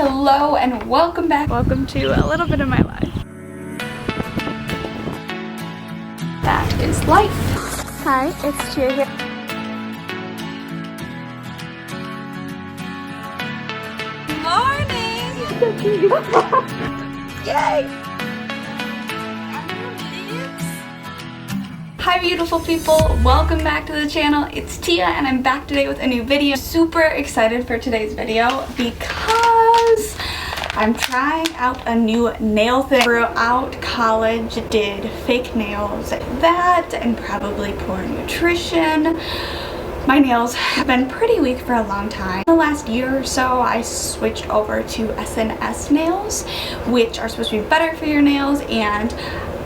Hello and welcome back. Welcome to a little bit of my life. That is life. Hi, it's Tia here. Morning! Yay! Hi beautiful people, welcome back to the channel. It's Tia and I'm back today with a new video. Super excited for today's video because I'm trying out a new nail thing. Throughout college did fake nails like that and probably poor nutrition. My nails have been pretty weak for a long time. In the last year or so, I switched over to SNS nails, which are supposed to be better for your nails, and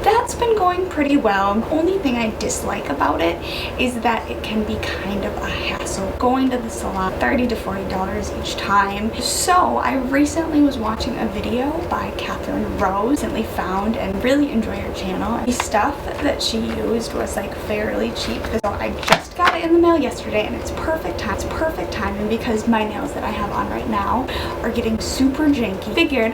that's been going pretty well. The only thing I dislike about it is that it can be kind of a hassle. Going to the salon, $30 to $40 each time. So I recently was watching a video by Catherine Rose, recently found and really enjoy her channel. The stuff that she used was like fairly cheap, so I just got it in the mail yesterday and it's perfect time. It's perfect timing because my nails that I have on right now are getting super janky. Figured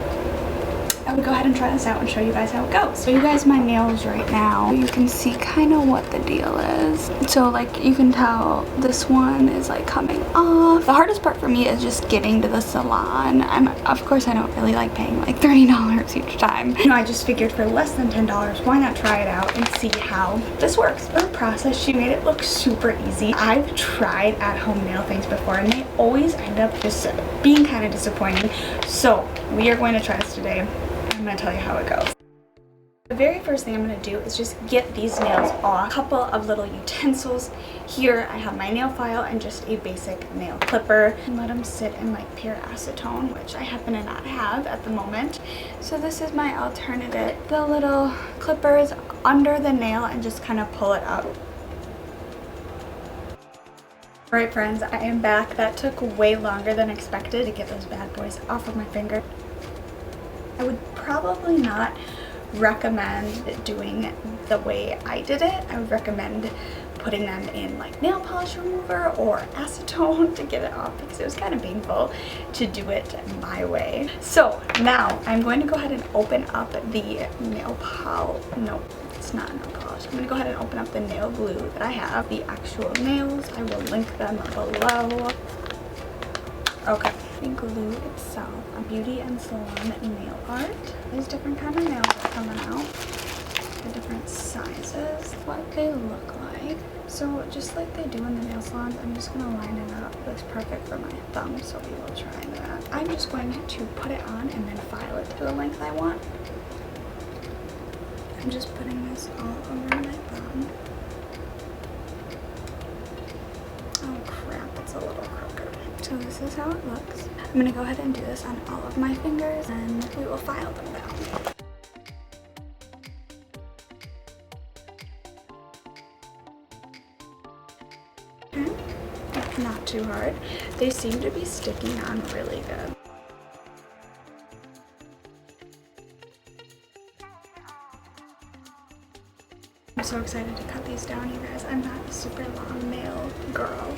I would go ahead and try this out and show you guys how it goes. So you guys, my nails right now, you can see kind of what the deal is. So like you can tell this one is like coming off. The hardest part for me is just getting to the salon. Of course I don't really like paying like $30 each time. You know, I just figured for less than $10, why not try it out and see how this works. For the process, she made it look super easy. I've tried at-home nail things before and they always end up just being kind of disappointing. So we are going to try this today. I'm going to tell you how it goes. The very first thing I'm going to do is just get these nails off. A couple of little utensils. Here I have my nail file and just a basic nail clipper. And let them sit in like pure acetone, which I happen to not have at the moment. So this is my alternative. The little clippers under the nail and just kind of pull it up. Alright friends, I am back. That took way longer than expected to get those bad boys off of my finger. I would probably not recommend doing the way I did it. I would recommend putting them in like nail polish remover or acetone to get it off because it was kind of painful to do it my way. So now I'm going to go ahead and open up the nail polish. No, it's not nail polish. I'm going to go ahead and open up the nail glue that I have. The actual nails, I will link them below. Okay. The glue itself, a beauty and salon nail art. There's different kind of nails that are coming out. The different sizes, what they look like. So just like they do in the nail salons, I'm just going to line it up. It looks perfect for my thumb, so we will try that. I'm just going to put it on and then file it to the length I want. I'm just putting this all over my thumb. Oh crap, it's a little crooked. So this is how it looks. I'm going to go ahead and do this on all of my fingers and we will file them down. Okay, not too hard. They seem to be sticking on really good. I'm so excited to cut these down, you guys. I'm not a super long nail girl.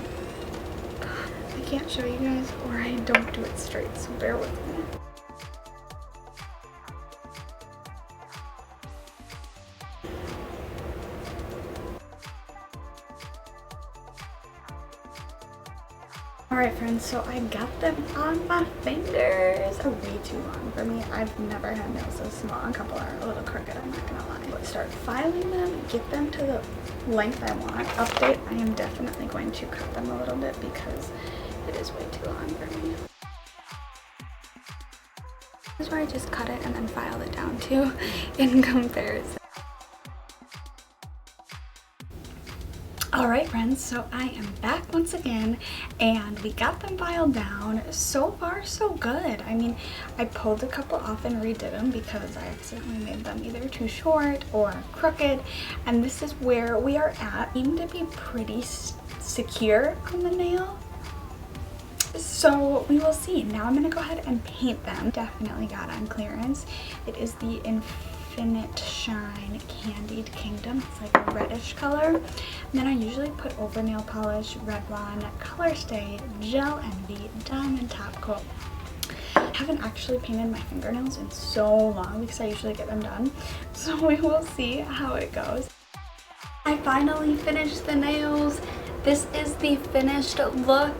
I can't show you guys or I don't do it straight, so bear with me. Alright friends, so I got them on my fingers. They're way too long for me. I've never had nails so small. A couple are a little crooked, I'm not gonna lie. But start filing them, get them to the length I want. Update, I am definitely going to cut them a little bit because it is way too long for me. This is where I just cut it and then filed it down too in comparison. Alright friends, so I am back once again and we got them filed down. So far so good. I mean, I pulled a couple off and redid them because I accidentally made them either too short or crooked, and this is where we are at. Seem to be pretty secure on the nail. So we will see. Now I'm going to go ahead and paint them. Definitely got on clearance. It is the Infinite Shine Candied Kingdom. It's like a reddish color. And then I usually put over nail polish, Red Blonde, Color Stay, Gel Envy, Diamond Top Coat. I haven't actually painted my fingernails in so long because I usually get them done. So we will see how it goes. I finally finished the nails. This is the finished look.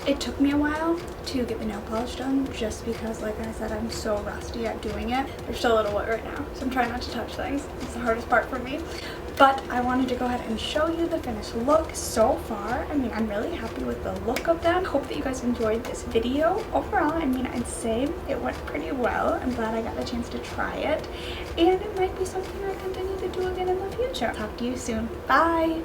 It took me a while to get the nail polish done just because, like I said, I'm so rusty at doing it. They're still a little wet right now, so I'm trying not to touch things. It's the hardest part for me. But I wanted to go ahead and show you the finished look so far. I mean, I'm really happy with the look of them. Hope that you guys enjoyed this video. Overall, I mean, I'd say it went pretty well. I'm glad I got the chance to try it. And it might be something I continue to do again in the future. Talk to you soon. Bye!